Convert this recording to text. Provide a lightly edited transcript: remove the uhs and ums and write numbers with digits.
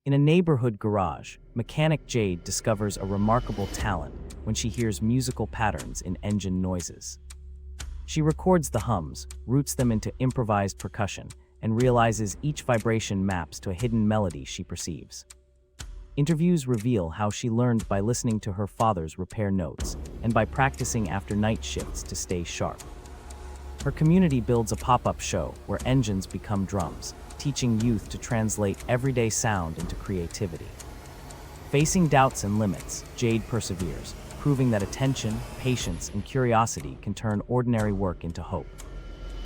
In a neighborhood garage, mechanic Jade discovers a remarkable talent when she hears musical patterns in engine noises. She records the hums, roots them into improvised percussion, and realizes each vibration maps to a hidden melody she perceives. Interviews reveal how she learned by listening to her father's repair notes and by practicing after night shifts to stay sharp. Her community builds a pop-up show where engines become drums, teaching youth to translate everyday sound into creativity. Facing doubts and limits, Jade perseveres, proving that attention, patience, and curiosity can turn ordinary work into hope.